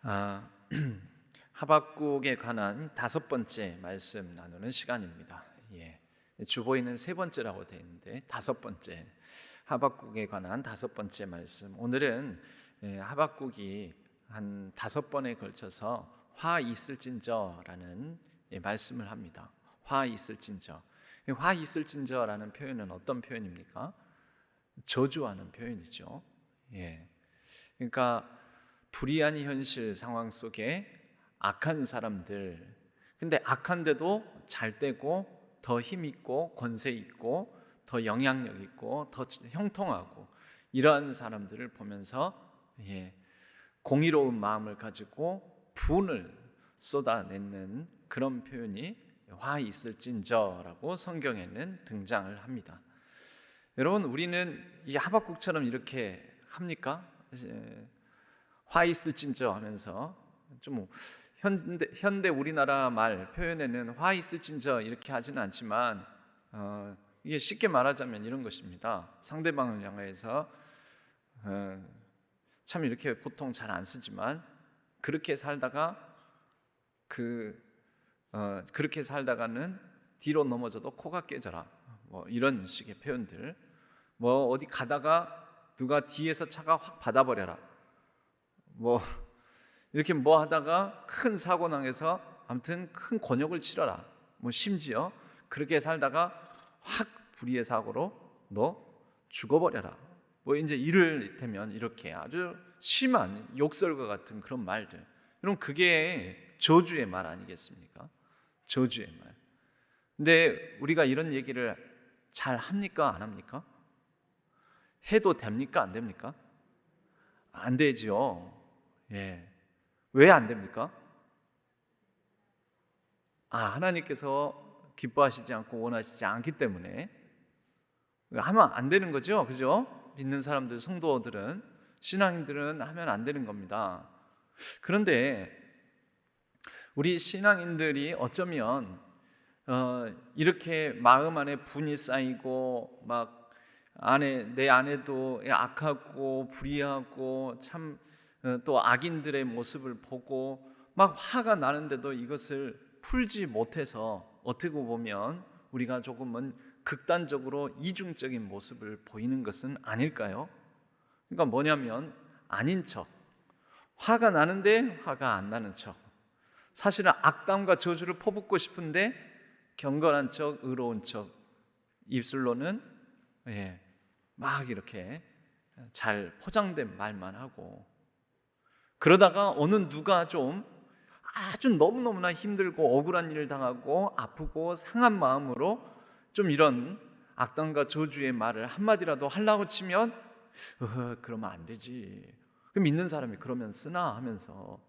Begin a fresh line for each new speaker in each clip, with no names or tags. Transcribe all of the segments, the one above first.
아, 하박국에 관한 5번째 말씀 나누는 시간입니다. 주보에는 3번째라고 되어 있는데 5번째 하박국에 관한 5번째 말씀. 오늘은 하박국이 한 5번에 걸쳐서 화 있을진저라는 말씀을 합니다. 화 있을진저. 화 있을진저라는 표현은 어떤 표현입니까? 저주하는 표현이죠. 그러니까 불의한 현실 상황 속에 악한 사람들, 근데 악한데도 잘 되고 더 힘있고 권세 있고 더 영향력 있고 더 형통하고 이러한 사람들을 보면서 공의로운 마음을 가지고 분을 쏟아내는 그런 표현이 화 있을진저라고 성경에는 등장을 합니다. 여러분, 우리는 이 하박국처럼 이렇게 합니까? 화 있을진저 하면서 좀 현대 우리나라 말 표현에는 화 있을진저 이렇게 하지는 않지만 이게 쉽게 말하자면 이런 것입니다. 상대방을 향해서 참 이렇게 보통 잘 안 쓰지만 그렇게 살다가는 뒤로 넘어져도 코가 깨져라, 뭐 이런 식의 표현들. 뭐 어디 가다가 누가 뒤에서 차가 확 받아버려라, 뭐 이렇게 뭐 하다가 큰 사고 당해서 아무튼 큰 곤욕을 치러라, 뭐 심지어 그렇게 살다가 확 불의의 사고로 너 죽어버려라, 뭐 이제 이를테면 이렇게 아주 심한 욕설과 같은 그런 말들. 여러분, 그게 저주의 말 아니겠습니까? 저주의 말. 근데 우리가 이런 얘기를 잘 합니까? 안 합니까? 해도 됩니까? 안 됩니까? 안 되죠. 왜 안 됩니까? 하나님께서 기뻐하시지 않고 원하시지 않기 때문에 하면 안 되는 거죠. 그죠? 믿는 사람들, 성도들은, 신앙인들은 하면 안 되는 겁니다. 그런데 우리 신앙인들이 어쩌면 이렇게 마음 안에 분이 쌓이고 막 내 안에도 악하고 불의하고 참 또 악인들의 모습을 보고 막 화가 나는데도 이것을 풀지 못해서 어떻게 보면 우리가 조금은 극단적으로 이중적인 모습을 보이는 것은 아닐까요? 그러니까 뭐냐면 아닌 척, 화가 나는데 화가 안 나는 척, 사실은 악담과 저주를 퍼붓고 싶은데 경건한 척, 의로운 척, 입술로는 막 이렇게 잘 포장된 말만 하고, 그러다가 어느 누가 좀 아주 너무너무나 힘들고 억울한 일을 당하고 아프고 상한 마음으로 좀 이런 악담과 저주의 말을 한마디라도 하려고 치면 그러면 안 되지, 믿는 사람이 그러면 쓰나 하면서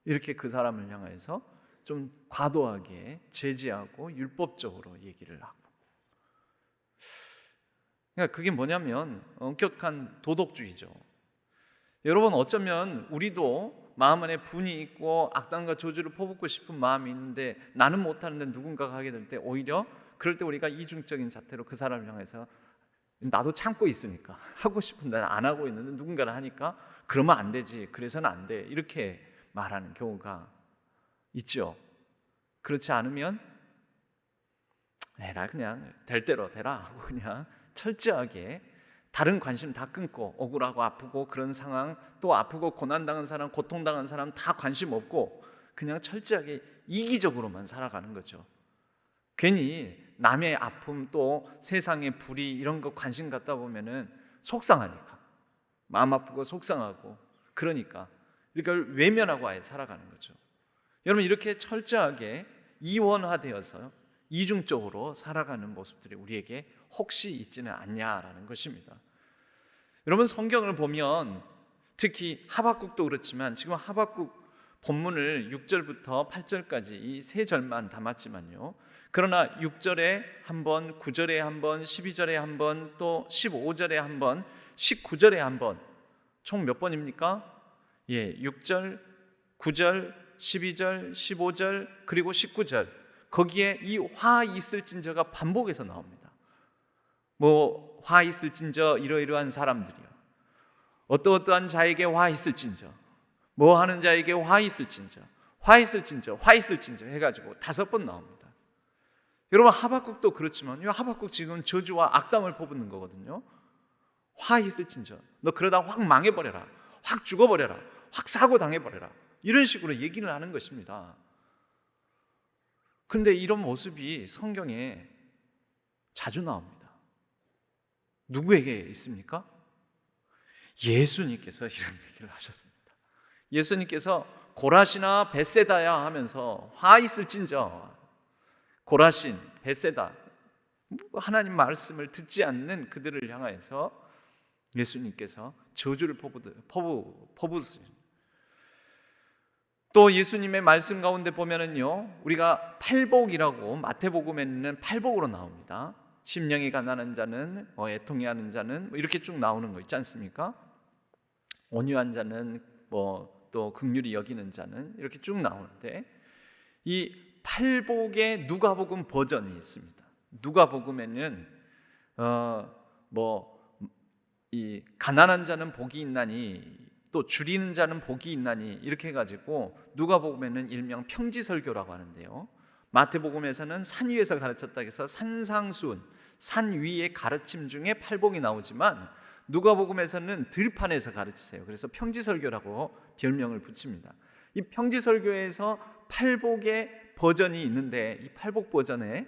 이렇게 그 사람을 향해서 좀 과도하게 제지하고 율법적으로 얘기를 하고, 그러니까 그게 뭐냐면 엄격한 도덕주의죠. 여러분, 어쩌면 우리도 마음 안에 분이 있고 악담과 저주를 퍼붓고 싶은 마음이 있는데 나는 못하는데 누군가가 하게 될 때 오히려 그럴 때 우리가 이중적인 자태로 그 사람을 향해서 나도 참고 있으니까 하고 싶은데 안 하고 있는데 누군가를 하니까 그러면 안 되지, 그래서는 안 돼, 이렇게 말하는 경우가 있죠. 그렇지 않으면 나 그냥 될 대로 되라 하고 그냥 철저하게 다른 관심 다 끊고 억울하고 아프고 그런 상황, 또 아프고 고난당한 사람, 고통당한 사람 다 관심 없고 그냥 철저하게 이기적으로만 살아가는 거죠. 괜히 남의 아픔 또 세상의 불의 이런 거 관심 갖다 보면은 속상하니까, 마음 아프고 속상하고 그러니까 이걸 외면하고 아예 살아가는 거죠. 여러분, 이렇게 철저하게 이원화되어서 이중적으로 살아가는 모습들이 우리에게 혹시 있지는 않냐라는 것입니다. 여러분, 성경을 보면 특히 하박국도 그렇지만 지금 하박국 본문을 6절부터 8절까지 이 3절만 담았지만요, 그러나 6절에 한 번, 9절에 한 번, 12절에 한 번, 또 15절에 한 번, 19절에 한 번, 총 몇 번입니까? 6절, 9절, 12절, 15절, 그리고 19절, 거기에 이 화 있을진저가 반복해서 나옵니다. 뭐 화 있을진저 이러이러한 사람들이요, 어떠어떠한 자에게 화 있을진저, 뭐 하는 자에게 화 있을진저, 화 있을진저, 화 있을진저 해가지고 5번 나옵니다. 여러분 하박국도 그렇지만요, 하박국 지금 저주와 악담을 퍼붓는 거거든요. 화 있을진저, 너 그러다 확 망해버려라, 확 죽어버려라, 확 사고 당해버려라, 이런 식으로 얘기를 하는 것입니다. 그런데 이런 모습이 성경에 자주 나옵니다. 누구에게 있습니까? 예수님께서 이런 얘기를 하셨습니다. 예수님께서 고라시나 벳세다야 하면서 화 있을진저, 고라신, 벳세다, 하나님 말씀을 듣지 않는 그들을 향하여서 예수님께서 저주를 퍼부으시죠. 또 예수님의 말씀 가운데 보면은요, 우리가 팔복이라고 마태복음에는 팔복으로 나옵니다. 심령이 가난한 자는, 애통해 하는 자는, 이렇게 쭉 나오는 거 있지 않습니까? 온유한 자는, 또 긍휼히 여기는 자는, 이렇게 쭉 나오는데, 이 팔복의 누가복음 버전이 있습니다. 누가복음에는 이 가난한 자는 복이 있나니, 또 줄이는 자는 복이 있나니, 이렇게 해가지고 누가복음에는 일명 평지설교라고 하는데요, 마태복음에서는 산 위에서 가르쳤다 해서 산상수훈, 산 위의 가르침 중에 팔복이 나오지만 누가복음에서는 들판에서 가르치세요. 그래서 평지설교라고 별명을 붙입니다. 이 평지설교에서 팔복의 버전이 있는데, 이 팔복 버전에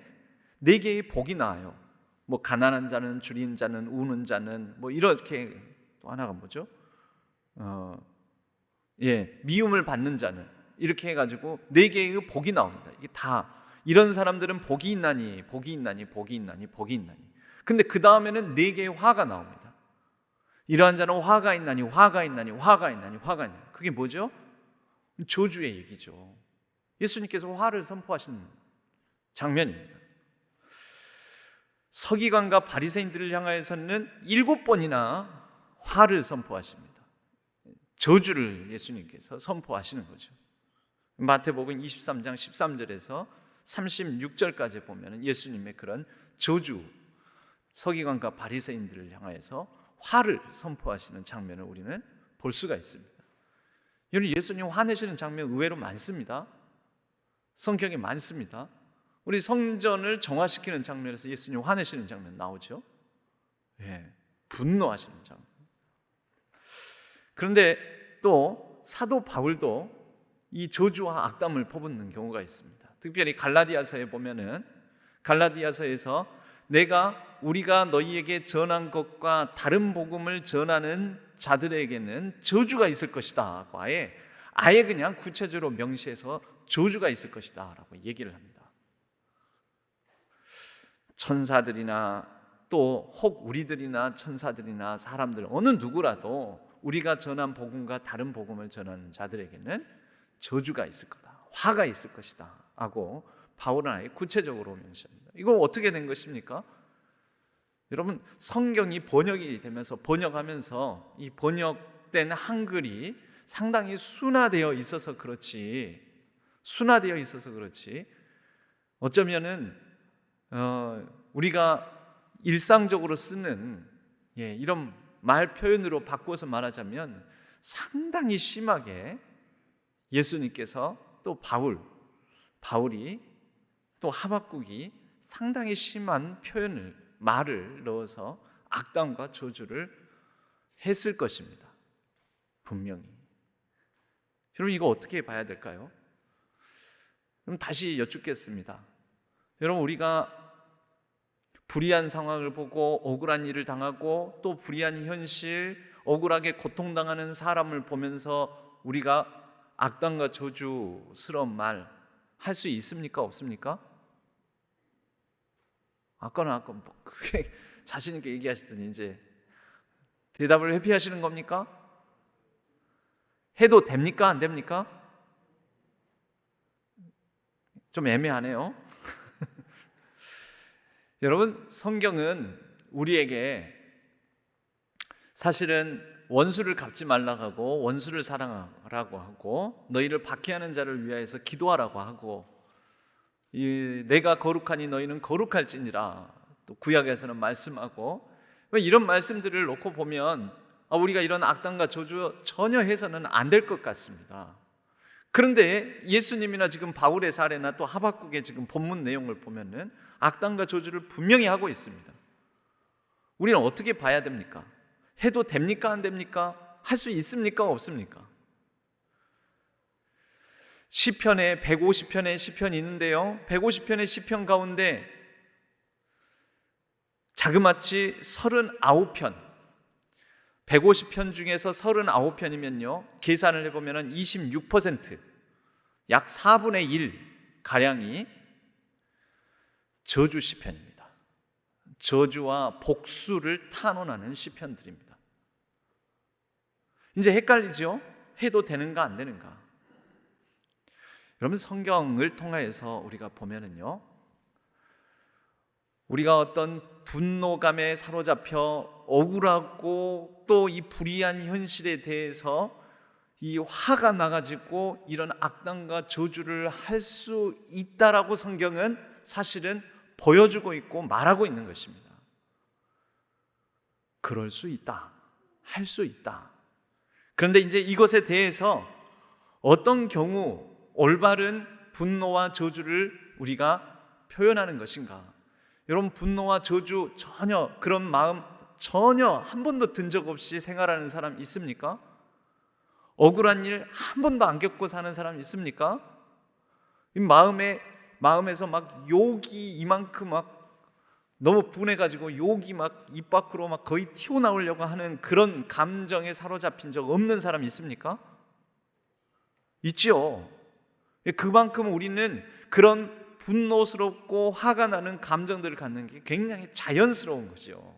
4개의 복이 나와요. 뭐 가난한 자는, 줄인 자는, 우는 자는, 뭐 이렇게, 또 하나가 뭐죠? 미움을 받는 자는, 이렇게 해가지고 4개의 복이 나옵니다. 이게 다 이런 사람들은 복이 있나니, 복이 있나니, 복이 있나니, 복이 있나니. 근데 그 다음에는 4개의 화가 나옵니다. 이러한 자는 화가 있나니, 화가 있나니, 화가 있나니, 화가 있나니. 그게 뭐죠? 저주의 얘기죠. 예수님께서 화를 선포하신 장면입니다. 서기관과 바리새인들을 향하여서는 7번이나 화를 선포하십니다. 저주를 예수님께서 선포하시는 거죠. 마태복음 23장 13절에서 36절까지 보면 예수님의 그런 저주, 서기관과 바리새인들을 향하여서 화를 선포하시는 장면을 우리는 볼 수가 있습니다. 여러분, 예수님 화내시는 장면 의외로 많습니다. 성경에 많습니다. 우리 성전을 정화시키는 장면에서 예수님 화내시는 장면 나오죠. 분노하시는 장면. 그런데 또 사도 바울도 이 저주와 악담을 퍼붓는 경우가 있습니다. 특별히 갈라디아서에 보면은, 갈라디아서에서 우리가 너희에게 전한 것과 다른 복음을 전하는 자들에게는 저주가 있을 것이다 라고 아예 그냥 구체적으로 명시해서 저주가 있을 것이다 라고 얘기를 합니다. 천사들이나 또 혹 우리들이나 천사들이나 사람들 어느 누구라도 우리가 전한 복음과 다른 복음을 전하는 자들에게는 저주가 있을 거다, 화가 있을 것이다 하고 바울은 아예 구체적으로 명시합니다. 이거 어떻게 된 것입니까? 여러분, 성경이 번역이 되면서, 번역하면서 이 번역된 한글이 상당히 순화되어 있어서 그렇지, 어쩌면은 우리가 일상적으로 쓰는 이런 말 표현으로 바꿔서 말하자면 상당히 심하게 예수님께서, 또 바울이, 또 하박국이 상당히 심한 말을 넣어서 악담과 저주를 했을 것입니다. 분명히. 여러분, 이거 어떻게 봐야 될까요? 그럼 다시 여쭙겠습니다. 여러분, 우리가 불의한 상황을 보고 억울한 일을 당하고 또 불의한 현실, 억울하게 고통당하는 사람을 보면서 우리가 악담과 저주스러운 말 할 수 있습니까? 없습니까? 아까는 그게 자신 있게 얘기하시더니 이제 대답을 회피하시는 겁니까? 해도 됩니까? 안 됩니까? 좀 애매하네요. 여러분, 성경은 우리에게 사실은 원수를 갚지 말라고 하고, 원수를 사랑하라고 하고, 너희를 박해하는 자를 위하여서 기도하라고 하고, 내가 거룩하니 너희는 거룩할지니라 또 구약에서는 말씀하고, 이런 말씀들을 놓고 보면 우리가 이런 악당과 저주 전혀 해서는 안 될 것 같습니다. 그런데 예수님이나 지금 바울의 사례나 또 하박국의 지금 본문 내용을 보면은 악당과 저주를 분명히 하고 있습니다. 우리는 어떻게 봐야 됩니까? 해도 됩니까? 안 됩니까? 할 수 있습니까? 없습니까? 시편에 150편의 시편이 있는데요, 150편의 시편 가운데 자그마치 39편, 150편 중에서 39편이면요 계산을 해보면 26%, 약 4분의 1 가량이 저주 시편입니다. 저주와 복수를 탄원하는 시편들입니다. 이제 헷갈리죠? 해도 되는가 안 되는가? 여러분, 성경을 통해서 우리가 보면은요, 우리가 어떤 분노감에 사로잡혀 억울하고 또 이 불의한 현실에 대해서 이 화가 나가지고 이런 악당과 저주를 할 수 있다라고 성경은 사실은 보여주고 있고 말하고 있는 것입니다. 그럴 수 있다, 할 수 있다. 그런데 이제 이것에 대해서 어떤 경우 올바른 분노와 저주를 우리가 표현하는 것인가? 여러분, 분노와 저주 전혀 그런 마음 전혀 한 번도 든 적 없이 생활하는 사람 있습니까? 억울한 일 한 번도 안 겪고 사는 사람 있습니까? 이 마음에서 막 욕이 이만큼 막 너무 분해가지고 욕이 막 입 밖으로 막 거의 튀어나오려고 하는 그런 감정에 사로잡힌 적 없는 사람 있습니까? 있지요. 그만큼 우리는 그런 분노스럽고 화가 나는 감정들을 갖는 게 굉장히 자연스러운 거죠.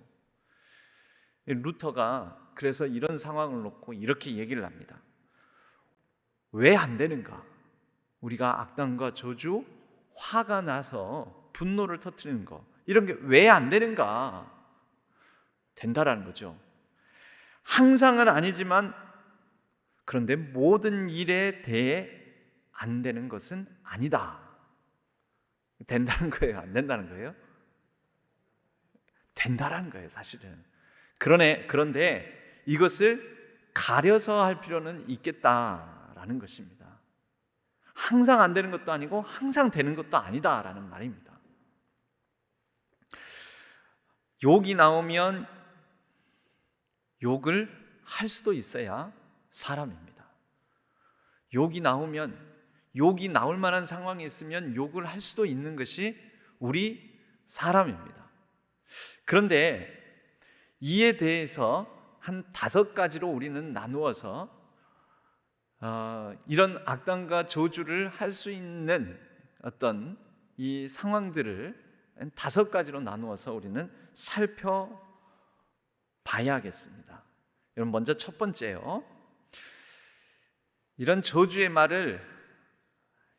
루터가 그래서 이런 상황을 놓고 이렇게 얘기를 합니다. 왜 안 되는가? 우리가 악당과 저주, 화가 나서 분노를 터뜨리는 거, 이런 게 왜 안 되는가? 된다라는 거죠. 항상은 아니지만, 그런데 모든 일에 대해 안 되는 것은 아니다. 된다는 거예요? 안 된다는 거예요? 된다라는 거예요, 사실은. 그런데 이것을 가려서 할 필요는 있겠다라는 것입니다. 항상 안 되는 것도 아니고 항상 되는 것도 아니다라는 말입니다. 욕이 나오면 욕을 할 수도 있어야 사람입니다. 욕이 나올 만한 상황이 있으면 욕을 할 수도 있는 것이 우리 사람입니다. 그런데 이에 대해서 한 5가지로 우리는 나누어서 이런 악당과 저주를 할 수 있는 어떤 이 상황들을 5가지로 나누어서 우리는 살펴봐야겠습니다. 여러분, 먼저 첫 번째요, 이런 저주의 말을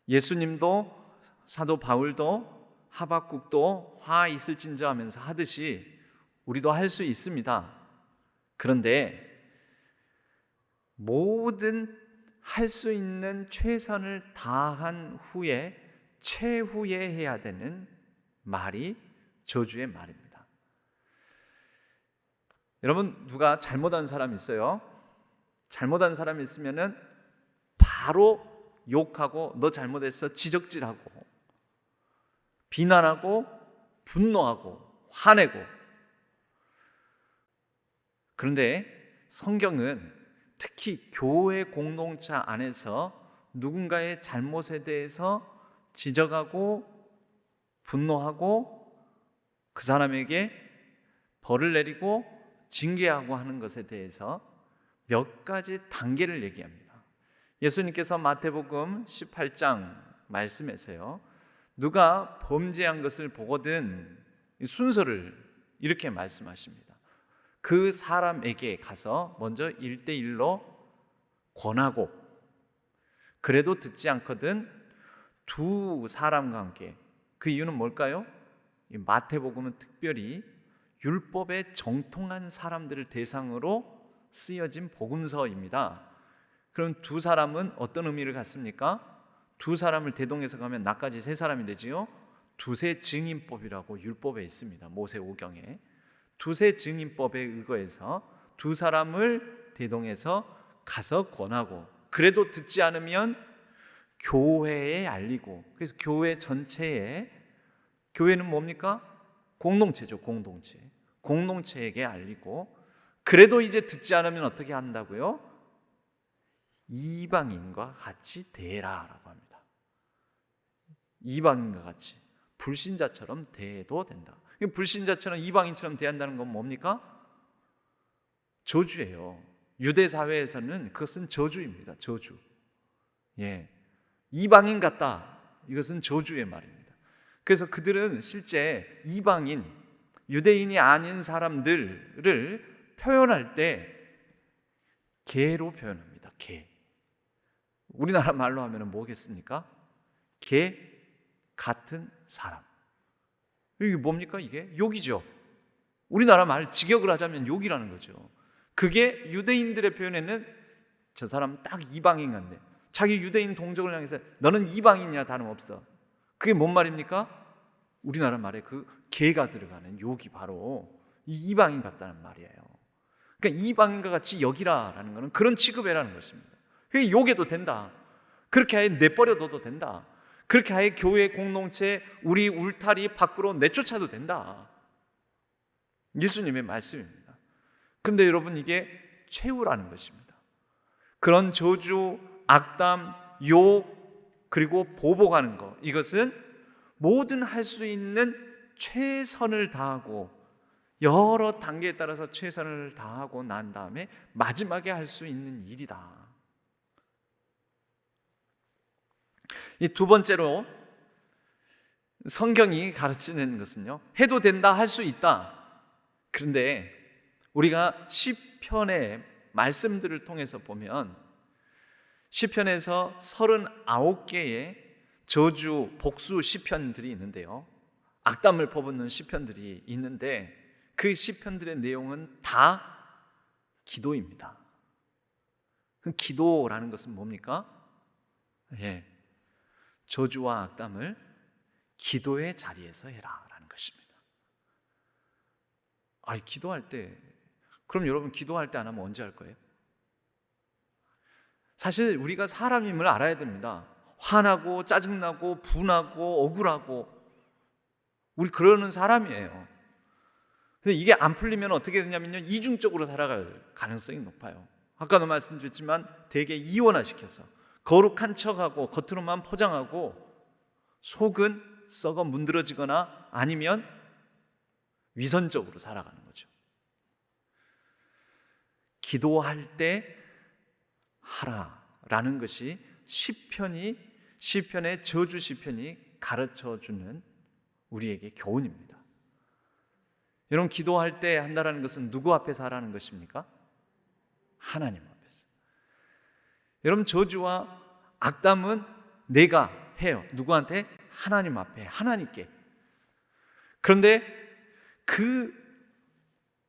예수님도 사도 바울도 하박국도 화 있을진저 하면서 하듯이 우리도 할 수 있습니다. 그런데 모든 할 수 있는 최선을 다한 후에 최후에 해야 되는 말이 저주의 말입니다. 여러분, 누가 잘못한 사람 있어요? 잘못한 사람 있으면은 바로 욕하고 너 잘못했어 지적질하고 비난하고 분노하고 화내고. 그런데 성경은 특히 교회 공동체 안에서 누군가의 잘못에 대해서 지적하고 분노하고 그 사람에게 벌을 내리고 징계하고 하는 것에 대해서 몇 가지 단계를 얘기합니다. 예수님께서 마태복음 18장 말씀에서요, 누가 범죄한 것을 보거든 순서를 이렇게 말씀하십니다. 그 사람에게 가서 먼저 1대1로 권하고, 그래도 듣지 않거든 2사람과 함께. 그 이유는 뭘까요? 마태복음은 특별히 율법에 정통한 사람들을 대상으로 쓰여진 복음서입니다. 그럼 2사람은 어떤 의미를 갖습니까? 2사람을 대동해서 가면 나까지 3사람이 되지요. 두세 증인법이라고 율법에 있습니다. 모세 오경에 두세 증인법에 의거해서 두 사람을 대동해서 가서 권하고, 그래도 듣지 않으면 교회에 알리고. 그래서 교회 전체에, 교회는 뭡니까? 공동체죠. 공동체에게 알리고, 그래도 이제 듣지 않으면 어떻게 한다고요? 이방인과 같이 대해라라고 합니다. 이방인과 같이 불신자처럼 대해도 된다. 불신자처럼 이방인처럼 대한다는 건 뭡니까? 저주예요. 유대 사회에서는 그것은 저주입니다. 저주. 예, 이방인 같다. 이것은 저주의 말입니다. 그래서 그들은 실제 이방인, 유대인이 아닌 사람들을 표현할 때 개로 표현합니다. 개. 우리나라 말로 하면 뭐겠습니까? 개 같은 사람. 이게 뭡니까? 이게 욕이죠. 우리나라 말 직역을 하자면 욕이라는 거죠. 그게 유대인들의 표현에는 저 사람 딱 이방인 같네. 자기 유대인 동족을 향해서 너는 이방인이야 다름없어. 그게 뭔 말입니까? 우리나라 말에 그 개가 들어가는 욕이 바로 이 이방인 같다는 말이에요. 그러니까 이방인과 같이 여기라라는 것은 그런 취급해라는 것입니다. 그게 욕해도 된다. 그렇게 아예 내버려둬도 된다. 그렇게 아예 교회 공동체 우리 울타리 밖으로 내쫓아도 된다. 예수님의 말씀입니다. 그런데 여러분, 이게 최후라는 것입니다. 그런 저주, 악담, 욕, 그리고 보복하는 것, 이것은 모든 할 수 있는 최선을 다하고 여러 단계에 따라서 최선을 다하고 난 다음에 마지막에 할 수 있는 일이다. 이 두 번째로 성경이 가르치는 것은요, 해도 된다, 할 수 있다. 그런데 우리가 시편의 말씀들을 통해서 보면 시편에서 39개의 저주, 복수 시편들이 있는데요, 악담을 퍼붓는 시편들이 있는데 그 시편들의 내용은 다 기도입니다. 그 기도라는 것은 뭡니까? 예, 저주와 악담을 기도의 자리에서 해라라는 것입니다. 기도할 때, 그럼 여러분 기도할 때 안 하면 언제 할 거예요? 사실 우리가 사람임을 알아야 됩니다. 화나고 짜증나고 분하고 억울하고 우리 그러는 사람이에요. 근데 이게 안 풀리면 어떻게 되냐면요, 이중적으로 살아갈 가능성이 높아요. 아까도 말씀드렸지만 되게 이원화시켜서 거룩한 척하고 겉으로만 포장하고 속은 썩어 문드러지거나 아니면 위선적으로 살아가는 거죠. 기도할 때 하라라는 것이 시편의 저주 시편이 가르쳐주는 우리에게 교훈입니다. 여러분, 기도할 때 한다라는 것은 누구 앞에서 하라는 것입니까? 하나님 앞에서. 여러분, 저주와 악담은 내가 해요. 누구한테? 하나님 앞에, 하나님께. 그런데 그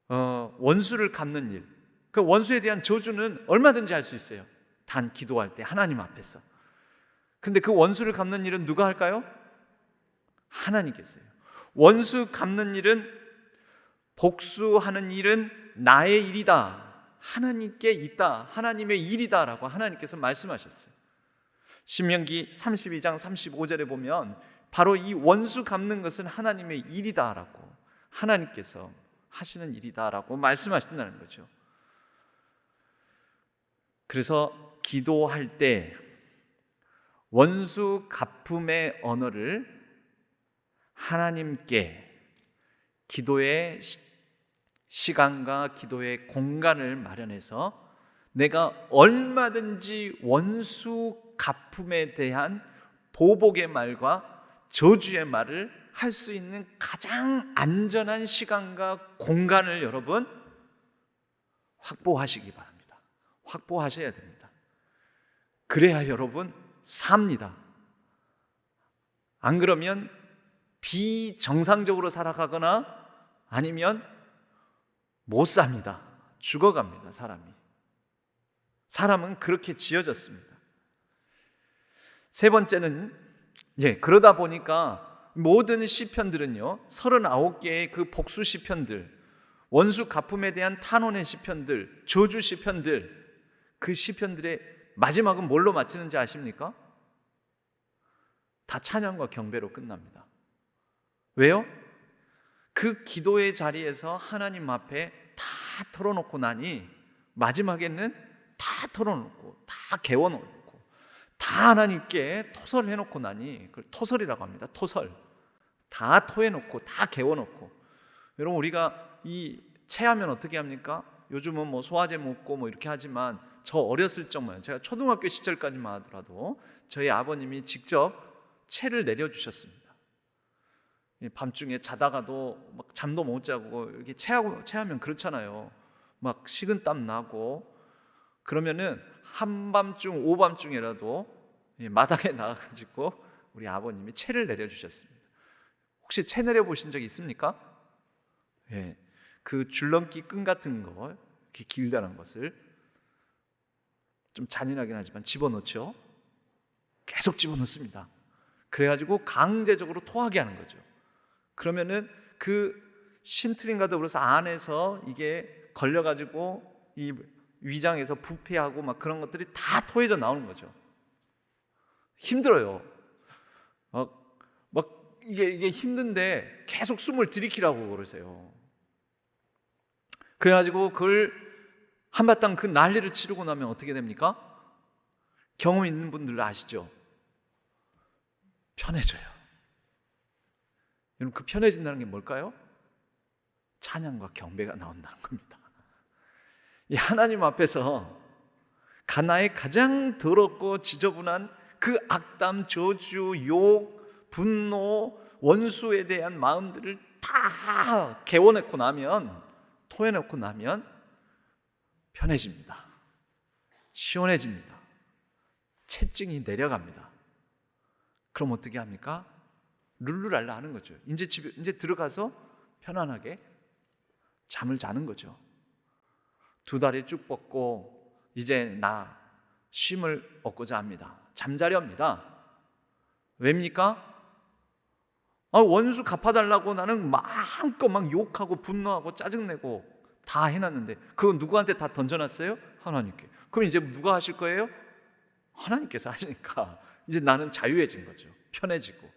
원수를 갚는 일, 그 원수에 대한 저주는 얼마든지 할 수 있어요. 단 기도할 때 하나님 앞에서. 근데 그 원수를 갚는 일은 누가 할까요? 하나님께서요. 원수 갚는 일은, 복수하는 일은 나의 일이다, 하나님께 있다, 하나님의 일이다라고 하나님께서 말씀하셨어요. 신명기 32장 35절에 보면 바로 이 원수 갚는 것은 하나님의 일이다라고, 하나님께서 하시는 일이다라고 말씀하신다는 거죠. 그래서 기도할 때 원수 갚음의 언어를 하나님께 기도의 시간과 기도의 공간을 마련해서 내가 얼마든지 원수 갚음에 대한 보복의 말과 저주의 말을 할 수 있는 가장 안전한 시간과 공간을 여러분 확보하시기 바랍니다. 확보하셔야 됩니다. 그래야 여러분 삽니다. 안 그러면 비정상적으로 살아가거나 아니면 못 삽니다. 죽어갑니다. 사람은 그렇게 지어졌습니다. 세 번째는, 그러다 보니까 모든 시편들은요, 39개의 그 복수 시편들, 원수 갚음에 대한 탄원의 시편들, 저주 시편들, 그 시편들의 마지막은 뭘로 마치는지 아십니까? 다 찬양과 경배로 끝납니다. 왜요? 그 기도의 자리에서 하나님 앞에 다 털어놓고 나니 마지막에는 다 털어놓고 다 개워놓고 다 하나님께 토설을 해놓고 나니, 그걸 토설이라고 합니다. 토설. 다 토해놓고 다 개워놓고. 여러분, 우리가 이 체하면 어떻게 합니까? 요즘은 뭐 소화제 먹고 뭐 이렇게 하지만 저 어렸을 적만, 제가 초등학교 시절까지만 하더라도 저희 아버님이 직접 채를 내려주셨습니다. 밤중에 자다가도 막 잠도 못 자고 이렇게 체하면 그렇잖아요. 막 식은땀 나고 그러면은 한밤중 오밤중이라도 마당에 나가가지고 우리 아버님이 채를 내려주셨습니다. 혹시 채 내려보신 적 있습니까? 예, 그 줄넘기 끈 같은 거, 이렇게 길다는 것을 좀 잔인하긴 하지만 집어넣죠. 계속 집어넣습니다. 그래가지고 강제적으로 토하게 하는 거죠. 그러면은 그 심트림과 더불어서 안에서 이게 걸려가지고 이 위장에서 부패하고 막 그런 것들이 다 토해져 나오는 거죠. 힘들어요. 막 이게 힘든데 계속 숨을 들이키라고 그러세요. 그래가지고 그걸 한바탕 그 난리를 치르고 나면 어떻게 됩니까? 경험 있는 분들 아시죠? 편해져요. 여러분, 그 편해진다는 게 뭘까요? 찬양과 경배가 나온다는 겁니다. 이 하나님 앞에서 나의 가장 더럽고 지저분한 그 악담, 저주, 욕, 분노, 원수에 대한 마음들을 다 개워내고 나면, 토해내고 나면 편해집니다. 시원해집니다. 채증이 내려갑니다. 그럼 어떻게 합니까? 룰루랄라 하는 거죠. 이제 들어가서 편안하게 잠을 자는 거죠. 두 다리 쭉 뻗고 이제 나 쉼을 얻고자 합니다. 잠자려 합니다. 왜입니까? 원수 갚아달라고 나는 마음껏 막 욕하고 분노하고 짜증내고 다 해놨는데 그건 누구한테 다 던져놨어요? 하나님께. 그럼 이제 누가 하실 거예요? 하나님께서 하시니까 이제 나는 자유해진 거죠. 편해지고.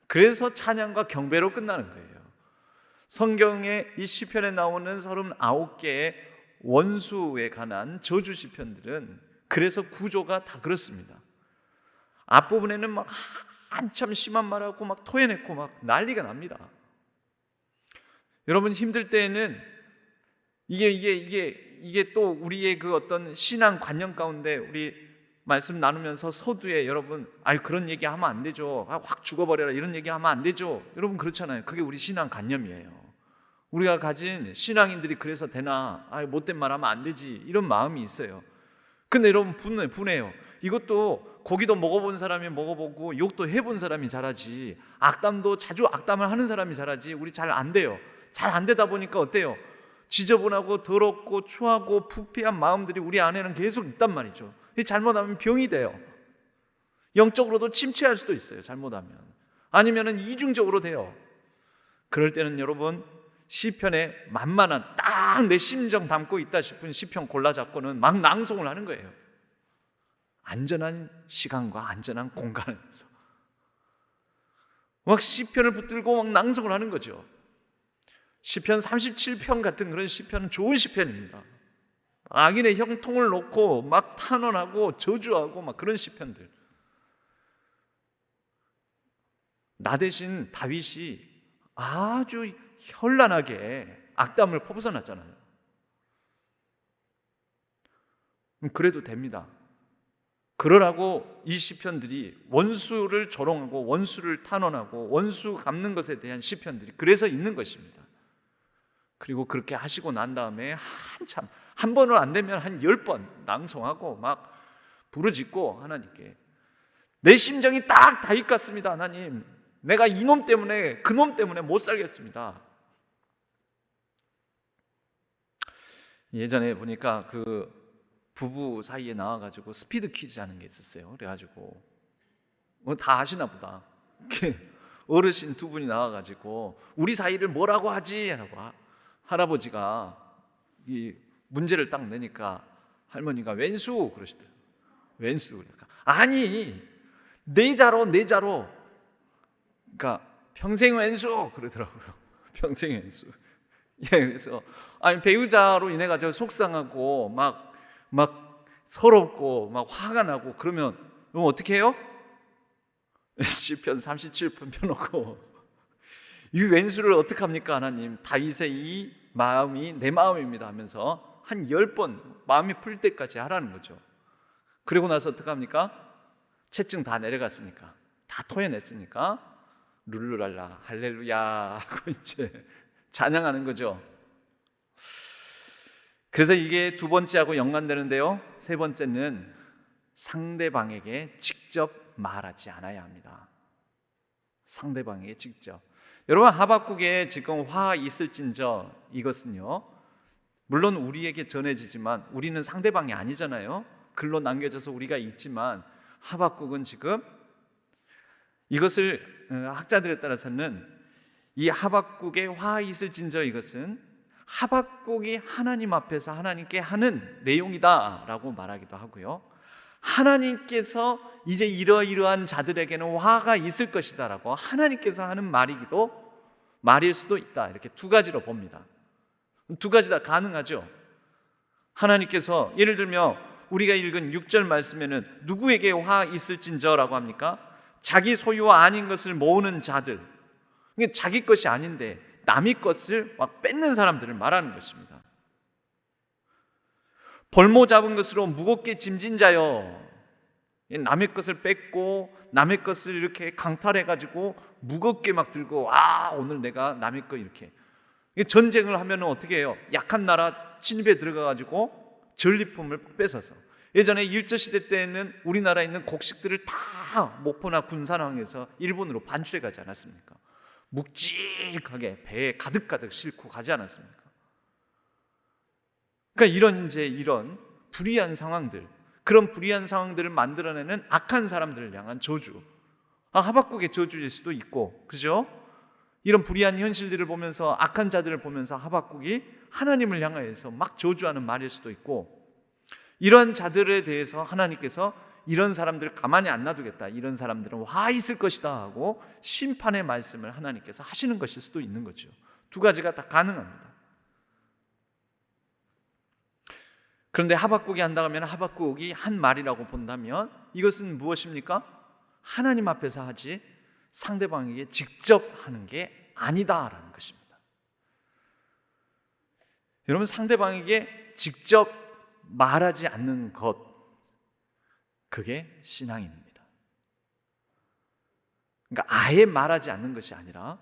그래서 찬양과 경배로 끝나는 거예요. 성경의 이 시편에 나오는 39개의 원수에 관한 저주 시편들은 그래서 구조가 다 그렇습니다. 앞부분에는 막 한참 심한 말하고 막 토해내고 막 난리가 납니다. 여러분, 힘들 때에는 이게 또 우리의 그 어떤 신앙 관념 가운데 우리 말씀 나누면서 서두에 여러분, 그런 얘기 하면 안 되죠. 확 죽어버려라 이런 얘기 하면 안 되죠. 여러분, 그렇잖아요. 그게 우리 신앙 관념이에요. 우리가 가진 신앙인들이 그래서 되나? 못된 말 하면 안 되지. 이런 마음이 있어요. 근데 여러분, 분해요. 이것도 고기도 먹어본 사람이 먹어보고 욕도 해본 사람이 잘하지, 악담도 자주 악담을 하는 사람이 잘하지, 우리 잘 안 돼요. 잘 안 되다 보니까 어때요? 지저분하고 더럽고 추하고 부패한 마음들이 우리 안에는 계속 있단 말이죠. 잘못하면 병이 돼요. 영적으로도 침체할 수도 있어요. 잘못하면. 아니면은 이중적으로 돼요. 그럴 때는 여러분, 시편에 만만한 딱 내 심정 담고 있다 싶은 시편 골라 잡고는 막 낭송을 하는 거예요. 안전한 시간과 안전한 공간에서 막 시편을 붙들고 막 낭송을 하는 거죠. 시편 37편 같은 그런 시편은 좋은 시편입니다. 악인의 형통을 놓고 막 탄원하고 저주하고 막 그런 시편들. 나 대신 다윗이 아주 현란하게 악담을 퍼부어놨잖아요. 그래도 됩니다. 그러라고 이 시편들이 원수를 조롱하고 원수를 탄원하고 원수 갚는 것에 대한 시편들이 그래서 있는 것입니다. 그리고 그렇게 하시고 난 다음에 한참, 한 번은 안 되면 한 10번 낭송하고 막 부르짖고 하나님께, 내 심정이 딱 다윗 같습니다. 하나님, 내가 이놈 때문에, 그놈 때문에 못 살겠습니다. 예전에 보니까 그 부부 사이에 나와가지고 스피드 퀴즈 하는 게 있었어요. 그래가지고 다 아시나 보다. 어르신 두 분이 나와가지고 우리 사이를 뭐라고 하지? 라고 할아버지가 이 문제를 딱 내니까 할머니가 왼수 그러시더라고요. 왼수. 그러니까 아니 내 자로 그러니까 평생 왼수 그러더라고요. 평생 왼수. 예, 그래서 아니 배우자로 인해 가지고 속상하고 막 서럽고 막 화가 나고 그러면 어떻게 해요? 시편 37편 펴놓고 이 왼수를 어떻게 합니까 하나님? 다윗의 이 마음이 내 마음입니다 하면서 한 10번 마음이 풀 때까지 하라는 거죠. 그리고 나서 어떻게 합니까? 채증 다 내려갔으니까, 다 토해냈으니까 룰루랄라 할렐루야 하고 이제 찬양하는 거죠. 그래서 이게 두 번째하고 연관되는데요, 세 번째는 상대방에게 직접 말하지 않아야 합니다. 상대방에게 직접. 여러분, 하박국에 지금 화 있을진저 이것은요, 물론 우리에게 전해지지만 우리는 상대방이 아니잖아요. 글로 남겨져서 우리가 있지만 하박국은 지금 이것을 학자들에 따라서는 이 하박국의 화 있을진저 이것은 하박국이 하나님 앞에서 하나님께 하는 내용이다라고 말하기도 하고요, 하나님께서 이제 이러이러한 자들에게는 화가 있을 것이다라고 하나님께서 하는 말일 수도 있다, 이렇게 두 가지로 봅니다. 두 가지 다 가능하죠. 하나님께서 예를 들면 우리가 읽은 6절 말씀에는 누구에게 화 있을진저라고 합니까? 자기 소유가 아닌 것을 모으는 자들, 자기 것이 아닌데 남의 것을 막 뺏는 사람들을 말하는 것입니다. 볼모 잡은 것으로 무겁게 짐진 자여, 남의 것을 뺏고 남의 것을 이렇게 강탈해가지고 무겁게 막 들고, 오늘 내가 남의 거 이렇게. 전쟁을 하면 어떻게 해요? 약한 나라 침입에 들어가가지고 전리품을 뺏어서. 예전에 일제시대 때에는 우리나라에 있는 곡식들을 다 목포나 군산항에서 일본으로 반출해 가지 않았습니까? 묵직하게 배에 가득가득 싣고 가지 않았습니까? 그러니까 이런 불의한 상황들, 그런 불의한 상황들을 만들어내는 악한 사람들을 향한 저주, 하박국의 저주일 수도 있고, 그죠? 이런 불의한 현실들을 보면서, 악한 자들을 보면서 하박국이 하나님을 향하여서 막 저주하는 말일 수도 있고, 이런 자들에 대해서 하나님께서 이런 사람들을 가만히 안 놔두겠다, 이런 사람들은 화 있을 것이다 하고 심판의 말씀을 하나님께서 하시는 것일 수도 있는 거죠. 두 가지가 다 가능합니다. 그런데 하박국이 한다고 하면, 하박국이 한 말이라고 본다면 이것은 무엇입니까? 하나님 앞에서 하지 상대방에게 직접 하는 게 아니다라는 것입니다. 여러분, 상대방에게 직접 말하지 않는 것, 그게 신앙입니다. 그러니까 아예 말하지 않는 것이 아니라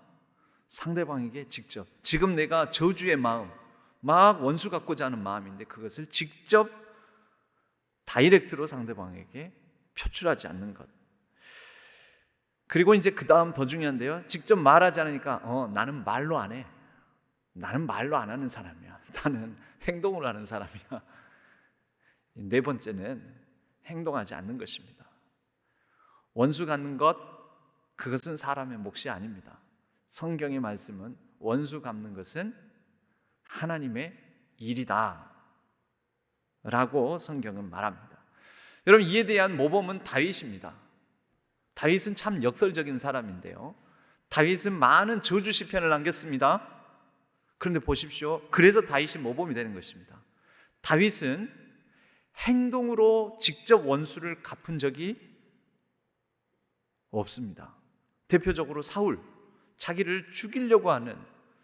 상대방에게 직접, 지금 내가 저주의 마음, 막 원수 갖고자 하는 마음인데 그것을 직접 다이렉트로 상대방에게 표출하지 않는 것. 그리고 이제 그 다음 더 중요한데요, 직접 말하지 않으니까 나는 말로 안 해, 나는 말로 안 하는 사람이야, 나는 행동을 하는 사람이야. 네 번째는 행동하지 않는 것입니다. 원수 갚는 것, 그것은 사람의 몫이 아닙니다. 성경의 말씀은 원수 갚는 것은 하나님의 일이다 라고 성경은 말합니다. 여러분, 이에 대한 모범은 다윗입니다. 다윗은 참 역설적인 사람인데요, 다윗은 많은 저주 시편을 남겼습니다. 그런데 보십시오, 그래서 다윗이 모범이 되는 것입니다. 다윗은 행동으로 직접 원수를 갚은 적이 없습니다. 대표적으로 사울, 자기를 죽이려고 하는,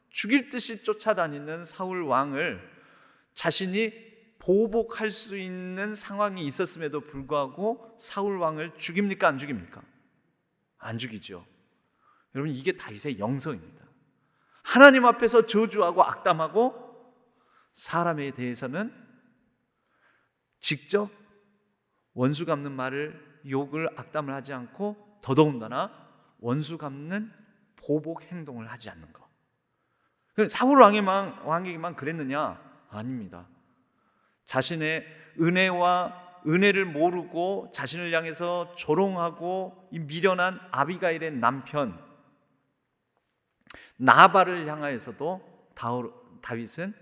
죽일 듯이 쫓아다니는 사울 왕을 자신이 보복할 수 있는 상황이 있었음에도 불구하고 사울 왕을 죽입니까? 안 죽입니까? 안 죽이죠. 여러분, 이게 다윗의 영성입니다. 하나님 앞에서 저주하고 악담하고 사람에 대해서는 직접 원수 갚는 말을, 욕을, 악담을 하지 않고 더더군다나 원수 갚는 보복 행동을 하지 않는 것. 사울 왕에게만 그랬느냐? 아닙니다. 자신의 은혜를 모르고 자신을 향해서 조롱하고 이 미련한 아비가일의 남편 나발을 향하여서도 다윗은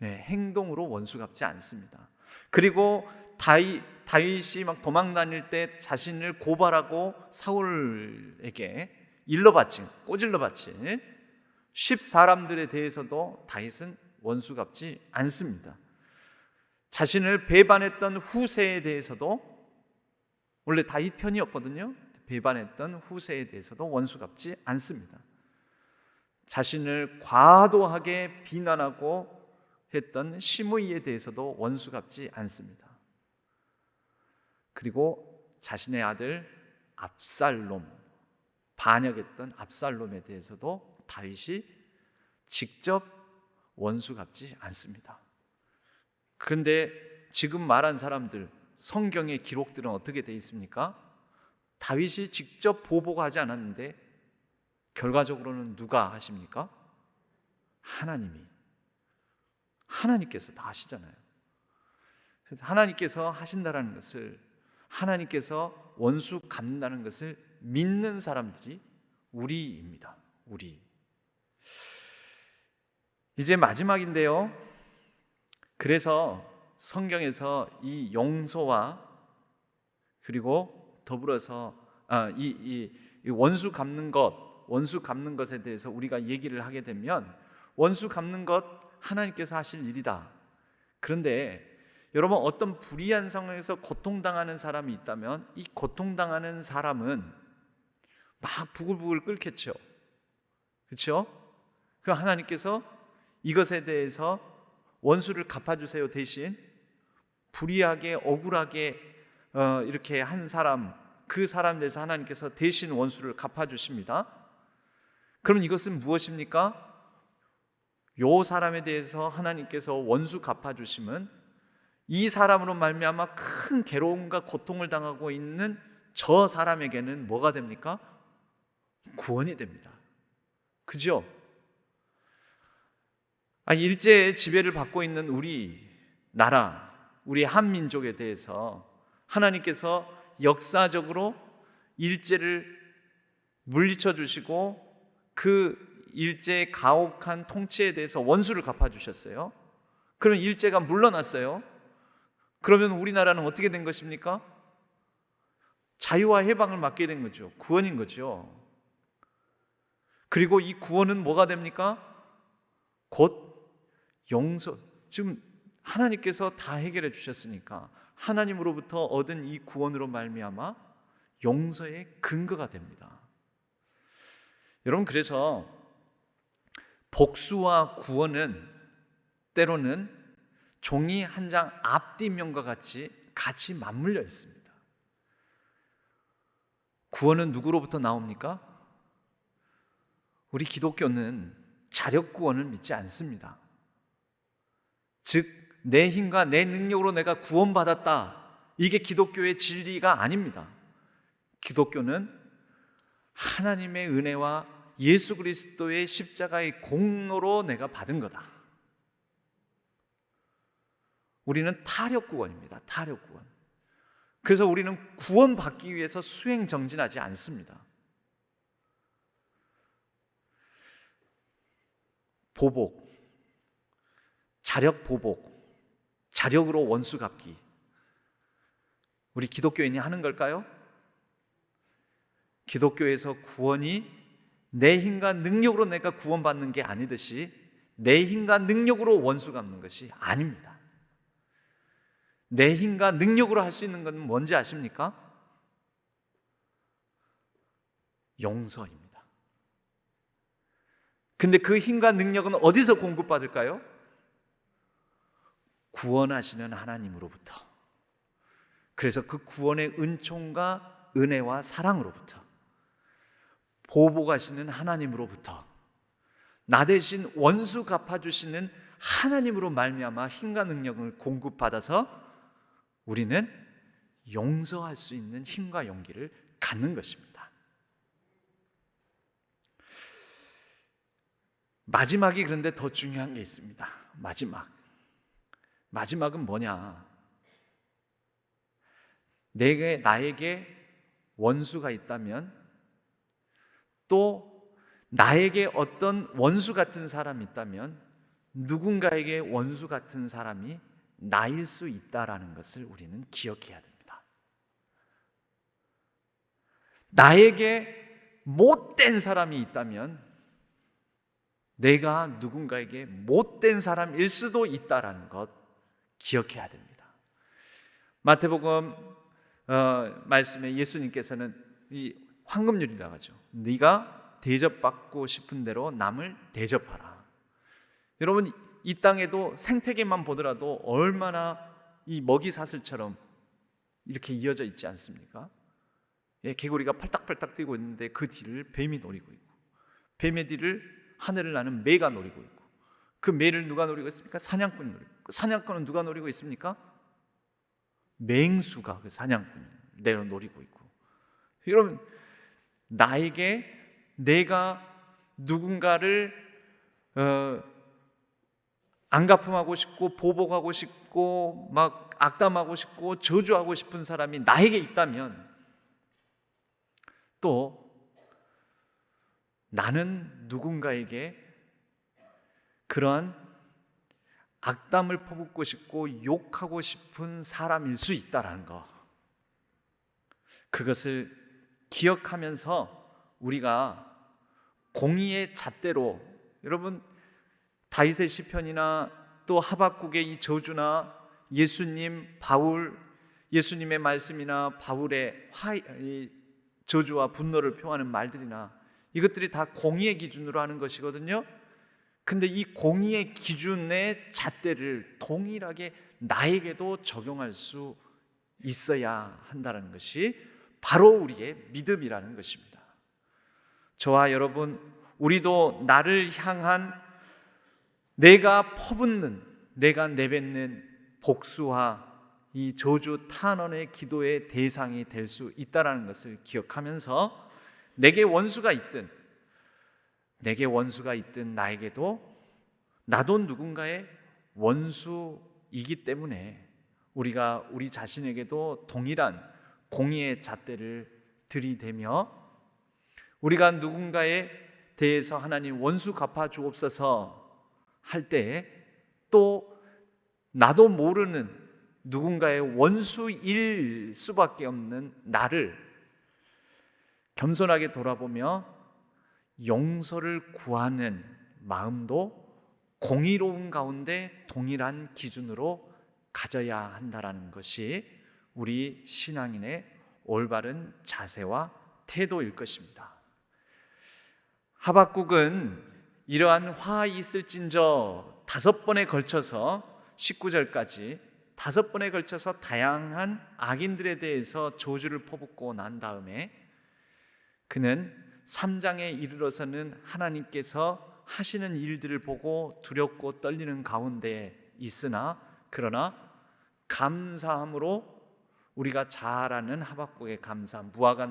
행동으로 원수 갚지 않습니다. 그리고 다윗이 막 도망 다닐 때 자신을 고발하고 사울에게 꼬질러 바친 10사람들에 대해서도 다윗은 원수 갚지 않습니다. 자신을 배반했던 후세에 대해서도, 원래 다윗 편이었거든요. 배반했던 후세에 대해서도 원수 갚지 않습니다. 자신을 과도하게 비난하고 했던 시므이에 대해서도 원수 갚지 않습니다. 그리고 자신의 아들 압살롬, 반역했던 압살롬에 대해서도 다윗이 직접 원수 갚지 않습니다. 그런데 지금 말한 사람들, 성경의 기록들은 어떻게 되어 있습니까? 다윗이 직접 보복하지 않았는데 결과적으로는 누가 하십니까? 하나님께서 다 하시잖아요. 그래서 하나님께서 하신다는 것을, 하나님께서 원수 갚는다는 것을 믿는 사람들이 우리입니다. 우리. 이제 마지막인데요. 그래서 성경에서 이 용서와 그리고 더불어서 이 원수 갚는 것에 대해서 우리가 얘기를 하게 되면, 원수 갚는 것 하나님께서 하실 일이다. 그런데 여러분, 어떤 불의한 상황에서 고통당하는 사람이 있다면 이 고통당하는 사람은 막 부글부글 끓겠죠. 그렇죠? 그 하나님께서 이것에 대해서 원수를 갚아주세요 대신 불의하게 억울하게 이렇게 한 사람, 그 사람에 대해서 하나님께서 대신 원수를 갚아주십니다. 그럼 이것은 무엇입니까? 요 사람에 대해서 하나님께서 원수 갚아주심은 이 사람으로 말미암아 큰 괴로움과 고통을 당하고 있는 저 사람에게는 뭐가 됩니까? 구원이 됩니다. 그죠? 일제의 지배를 받고 있는 우리 나라, 우리 한민족에 대해서 하나님께서 역사적으로 일제를 물리쳐 주시고 그 일제의 가혹한 통치에 대해서 원수를 갚아주셨어요. 그럼 일제가 물러났어요. 그러면 우리나라는 어떻게 된 것입니까? 자유와 해방을 맞게 된 거죠. 구원인 거죠. 그리고 이 구원은 뭐가 됩니까? 곧 용서. 지금 하나님께서 다 해결해 주셨으니까 하나님으로부터 얻은 이 구원으로 말미암아 용서의 근거가 됩니다. 여러분, 그래서 복수와 구원은 때로는 종이 한 장 앞뒤면과 같이 맞물려 있습니다. 구원은 누구로부터 나옵니까? 우리 기독교는 자력 구원을 믿지 않습니다. 즉, 내 힘과 내 능력으로 내가 구원받았다, 이게 기독교의 진리가 아닙니다. 기독교는 하나님의 은혜와 예수 그리스도의 십자가의 공로로 내가 받은 거다. 우리는 타력 구원입니다. 타력 구원. 그래서 우리는 구원받기 위해서 수행 정진하지 않습니다. 보복, 자력 보복, 자력으로 원수 갚기, 우리 기독교인이 하는 걸까요? 기독교에서 구원이 내 힘과 능력으로 내가 구원받는 게 아니듯이 내 힘과 능력으로 원수 갚는 것이 아닙니다. 내 힘과 능력으로 할 수 있는 건 뭔지 아십니까? 용서입니다. 근데 그 힘과 능력은 어디서 공급받을까요? 구원하시는 하나님으로부터. 그래서 그 구원의 은총과 은혜와 사랑으로부터, 보복하시는 하나님으로부터, 나 대신 원수 갚아주시는 하나님으로 말미암아 힘과 능력을 공급받아서 우리는 용서할 수 있는 힘과 용기를 갖는 것입니다. 마지막이 그런데 더 중요한 게 있습니다. 마지막은 뭐냐? 나에게 원수가 있다면 또 나에게 어떤 원수 같은 사람이 있다면 누군가에게 원수 같은 사람이 나일 수 있다라는 것을 우리는 기억해야 됩니다. 나에게 못된 사람이 있다면 내가 누군가에게 못된 사람일 수도 있다라는 것 기억해야 됩니다. 마태복음 말씀에 예수님께서는 이 황금률이라고 하죠. 네가 대접받고 싶은 대로 남을 대접하라. 여러분, 이 땅에도 생태계만 보더라도 얼마나 이 먹이사슬처럼 이렇게 이어져 있지 않습니까? 예, 개구리가 팔딱팔딱 뛰고 있는데 그 뒤를 뱀이 노리고 있고, 뱀의 뒤를 하늘을 나는 매가 노리고 있고, 그 매를 누가 노리고 있습니까? 사냥꾼이 노리고 있고, 사냥꾼은 누가 노리고 있습니까? 맹수가 그 사냥꾼을 노리고 있고. 여러분, 나에게 내가 누군가를 안갚음하고 싶고 보복하고 싶고 막 악담하고 싶고 저주하고 싶은 사람이 나에게 있다면, 또 나는 누군가에게 그러한 악담을 퍼붓고 싶고 욕하고 싶은 사람일 수 있다라는 거, 그것을 기억하면서 우리가 공의의 잣대로, 여러분 다윗의 시편이나 또 하박국의 이 저주나 예수님, 바울, 예수님의 말씀이나 바울의 저주와 분노를 표하는 말들이나 이것들이 다 공의의 기준으로 하는 것이거든요. 근데 이 공의의 기준의 잣대를 동일하게 나에게도 적용할 수 있어야 한다는 것이 바로 우리의 믿음이라는 것입니다. 저와 여러분, 우리도 나를 향한 내가 퍼붓는, 내가 내뱉는 복수와 이 저주 탄원의 기도의 대상이 될 수 있다는 것을 기억하면서 내게 원수가 있든 나에게도 나도 누군가의 원수이기 때문에 우리가 우리 자신에게도 동일한 공의의 잣대를 들이대며 우리가 누군가에 대해서 하나님 원수 갚아주옵소서 할 때, 또 나도 모르는 누군가의 원수일 수밖에 없는 나를 겸손하게 돌아보며 용서를 구하는 마음도 공의로운 가운데 동일한 기준으로 가져야 한다는 것이 우리 신앙인의 올바른 자세와 태도일 것입니다. 하박국은 이러한 화가 있을진저 5번에 걸쳐서 19절까지 5번에 걸쳐서 다양한 악인들에 대해서 저주를 퍼붓고 난 다음에 그는 3장에 이르러서는 하나님께서 하시는 일들을 보고 두렵고 떨리는 가운데 있으나, 그러나 감사함으로 우리가 잘 아는 하박국의 감사함, 무화과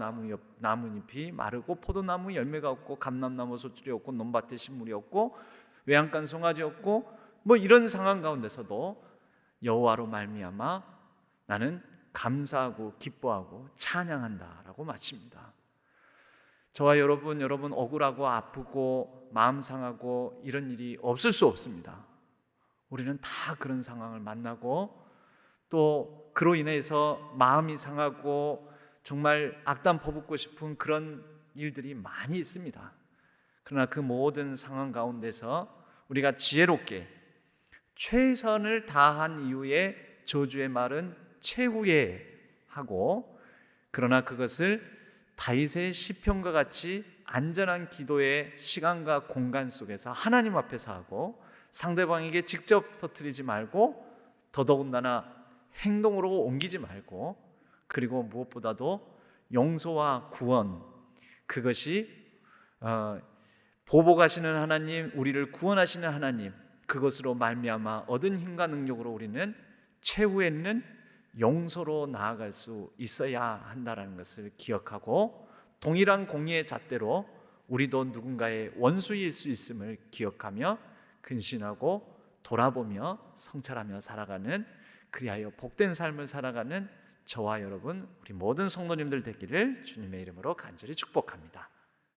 나뭇잎이 마르고 포도나무 열매가 없고 감람나무 소출이 없고 논밭에 식물이 없고 외양간 송아지 없고 뭐 이런 상황 가운데서도 여호와로 말미암아 나는 감사하고 기뻐하고 찬양한다라고 마칩니다. 저와 여러분 억울하고 아프고 마음 상하고 이런 일이 없을 수 없습니다. 우리는 다 그런 상황을 만나고 또 그로 인해서 마음이 상하고 정말 악담 퍼붓고 싶은 그런 일들이 많이 있습니다. 그러나 그 모든 상황 가운데서 우리가 지혜롭게 최선을 다한 이후에 저주의 말은 최후에 하고, 그러나 그것을 다윗의 시편과 같이 안전한 기도의 시간과 공간 속에서 하나님 앞에서 하고 상대방에게 직접 터뜨리지 말고 더더군다나 행동으로 옮기지 말고, 그리고 무엇보다도 용서와 구원, 그것이 보복하시는 하나님, 우리를 구원하시는 하나님, 그것으로 말미암아 얻은 힘과 능력으로 우리는 최후에는 용서로 나아갈 수 있어야 한다는 것을 기억하고, 동일한 공의의 잣대로 우리도 누군가의 원수일 수 있음을 기억하며 근신하고 돌아보며 성찰하며 살아가는, 그리하여 복된 삶을 살아가는 저와 여러분, 우리 모든 성도님들 되기를 주님의 이름으로 간절히 축복합니다.